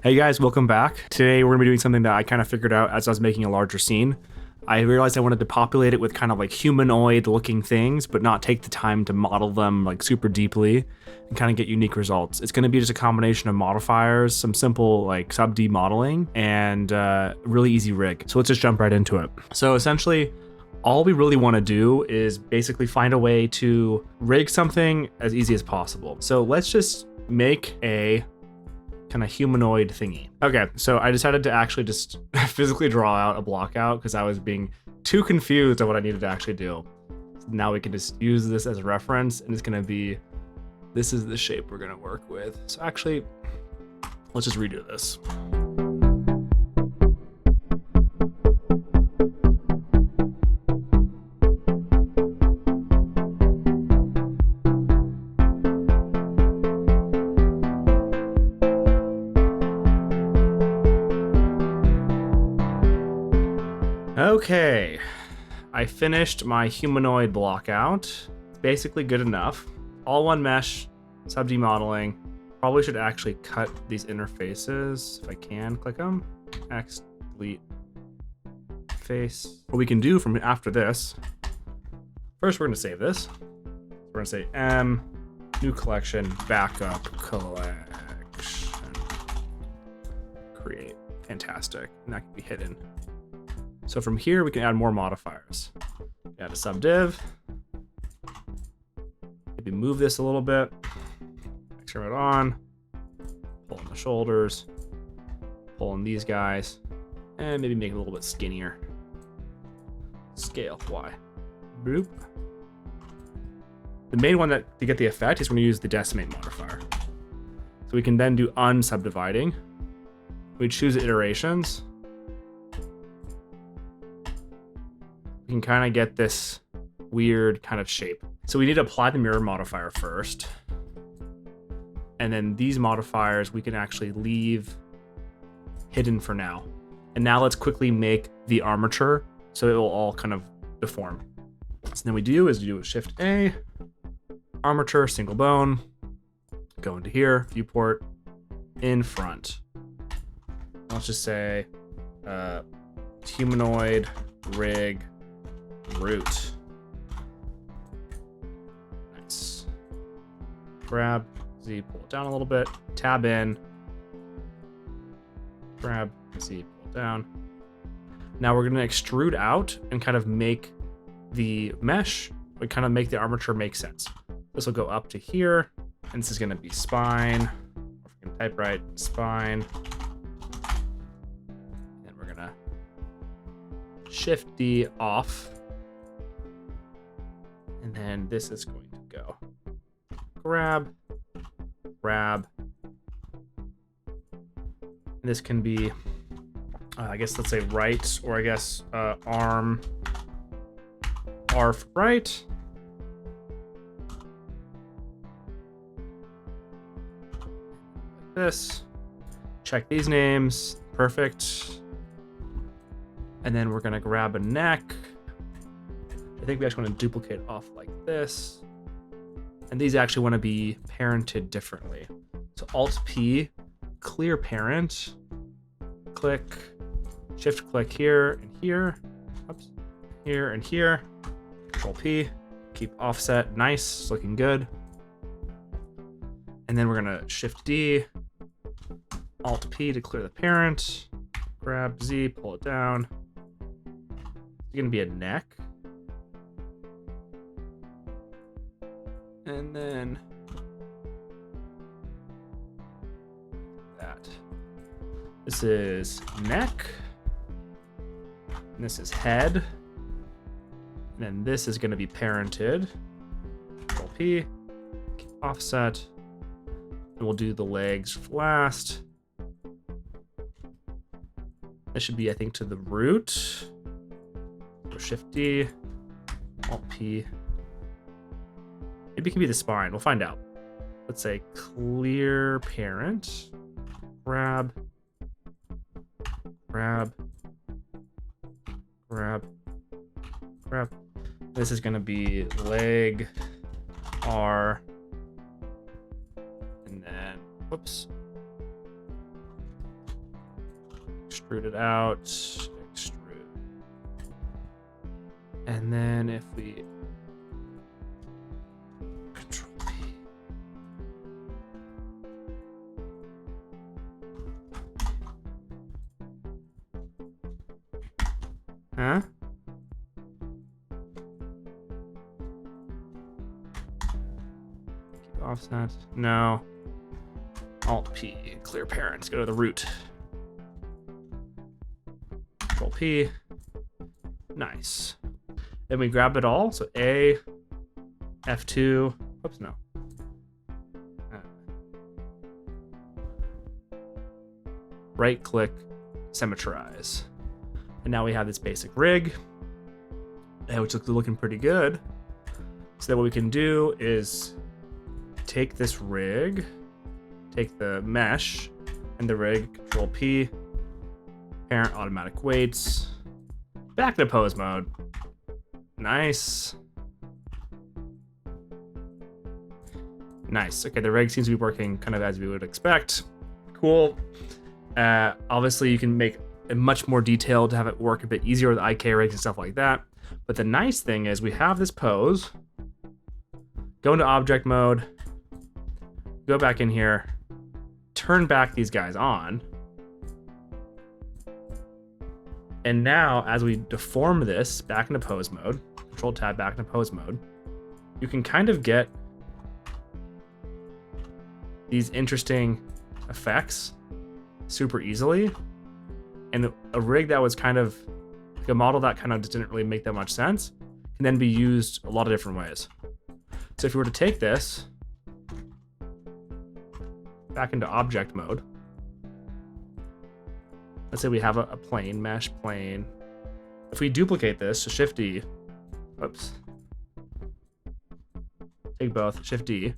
Hey guys, welcome back. Today we're gonna be doing something that I kind of figured out as I was making a larger scene. I realized I wanted to populate it with kind of like humanoid looking things, but not take the time to model them like super deeply and kind of get unique results. It's gonna be just a combination of modifiers, some simple like Subdiv modeling, and really easy rig. So let's just jump right into it. So essentially, all we really want to do is basically find a way to rig something as easy as possible. So let's just make a kind of humanoid thingy. Okay, so I decided to actually just physically draw out a block out because I was being too confused on what I needed to actually do. Now we can just use this as a reference, and it's gonna be, this is the shape we're gonna work with. So actually, let's just redo this. Okay, I finished my humanoid block out. It's basically good enough. All one mesh, Subdiv modeling. Probably should actually cut these interfaces if I can. Click them. X, delete, face. What we can do from after this, first we're gonna save this. We're gonna say M, new collection, backup collection, create. Fantastic, and that can be hidden. So from here, we can add more modifiers. Add a subdiv. Maybe move this a little bit. Turn it on. Pull in the shoulders. Pull in these guys. And maybe make it a little bit skinnier. Scale Y. Boop. The main one that to get the effect is we're going to use the Decimate modifier. So we can then do unsubdividing. We choose iterations. We can kind of get this weird kind of shape. So we need to apply the mirror modifier first. And then these modifiers we can actually leave hidden for now. And now let's quickly make the armature so it will all kind of deform. So then we do is do a Shift A, armature, single bone, go into here, viewport, in front. Let's just say humanoid rig root. Nice. Grab Z, pull it down a little bit, tab in, grab Z, pull it down. Now we're going to extrude out and kind of make the mesh, but kind of make the armature make sense. This will go up to here, and this is going to be spine. We're going to type right, spine. And we're going to Shift D off. And then this is going to go grab. And this can be, I guess, let's say right, or I guess arm, R for right. Like this. Check these names. Perfect. And then we're going to grab a neck. I think we actually want to duplicate off like this. And these actually want to be parented differently. So Alt P, clear parent, click, shift click here and here, oops, here and here, Control P, keep offset, nice, it's looking good. And then we're going to Shift D, Alt P to clear the parent, grab Z, pull it down. It's going to be a neck. And then that. This is neck. And this is head. And then this is going to be parented. Control P. Keep offset. And we'll do the legs last. This should be, I think, to the root. So Shift D. Alt P. Maybe it can be the spine. We'll find out. Let's say clear parent. Grab. This is going to be leg R. And then, whoops. extrude it out, extrude. And then if we Control P. Huh? Keep offset. No. Alt P, clear parents, go to the root. Control P. Nice. Then we grab it all. So A, F2. Oops, no. Right click, symmetrize. And now we have this basic rig, which looks looking pretty good. So then what we can do is take this rig, take the mesh and the rig, Control P, parent automatic weights, back to pose mode. Nice. Nice. Okay, the rig seems to be working kind of as we would expect. Cool. Obviously, you can make it much more detailed to have it work a bit easier with IK rigs and stuff like that. But the nice thing is we have this pose, go into object mode, go back in here, turn back these guys on. And now as we deform this back into pose mode, Control Tab back into pose mode, you can kind of get these interesting effects super easily. And a rig that was kind of like a model that kind of just didn't really make that much sense can then be used a lot of different ways. So if you were to take this back into object mode, let's say we have a plane, mesh plane. If we duplicate this, so Shift D, whoops, take both, Shift D,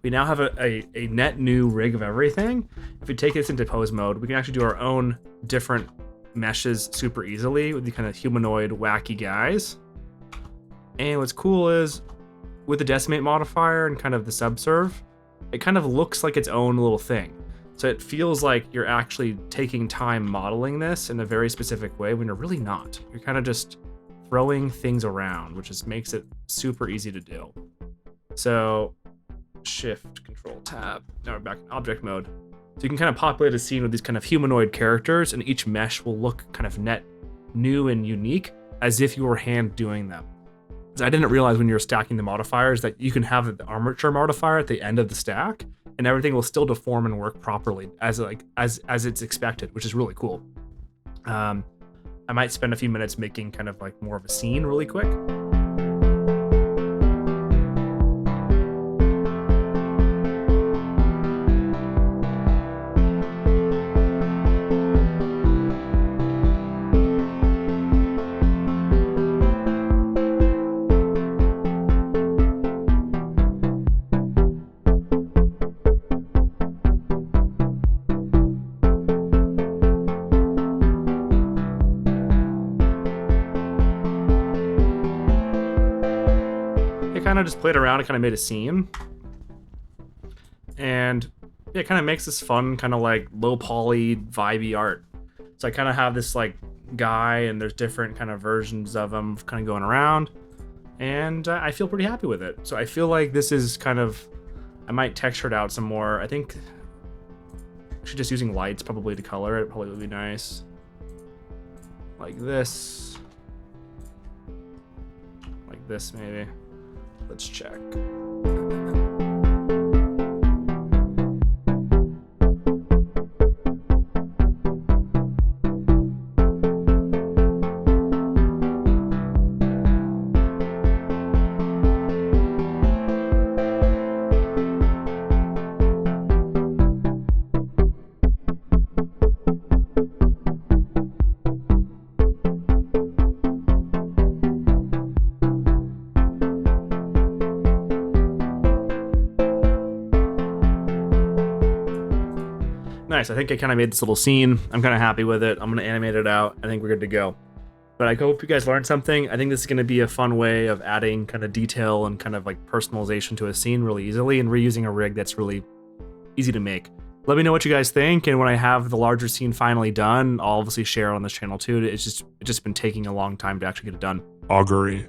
we now have a net new rig of everything. If we take this into pose mode, we can actually do our own different meshes super easily with the kind of humanoid wacky guys. And what's cool is with the Decimate modifier and kind of the subserve, it kind of looks like its own little thing. So it feels like you're actually taking time modeling this in a very specific way when you're really not. You're kind of just throwing things around, which just makes it super easy to do. So Shift, Control Tab, now we're back in object mode. So you can kind of populate a scene with these kind of humanoid characters, and each mesh will look kind of net new and unique as if you were hand doing them. I didn't realize when you're stacking the modifiers that you can have the armature modifier at the end of the stack, and everything will still deform and work properly as it's expected, which is really cool. I might spend a few minutes making kind of like more of a scene really quick. Kind of just played around and kind of made a scene, and yeah, it kind of makes this fun kind of like low poly vibey art. So I kind of have this like guy, and there's different kind of versions of him kind of going around, and I feel pretty happy with it. So I feel like this is kind of, I might texture it out some more. I think actually just using lights probably to color it probably would be nice, like this maybe. Let's check. Nice. I think I kind of made this little scene. I'm kind of happy with it. I'm going to animate it out. I think we're good to go. But I hope you guys learned something. I think this is going to be a fun way of adding kind of detail and kind of like personalization to a scene really easily, and reusing a rig that's really easy to make. Let me know what you guys think, and when I have the larger scene finally done, I'll obviously share it on this channel too. It's just been taking a long time to actually get it done. Augury.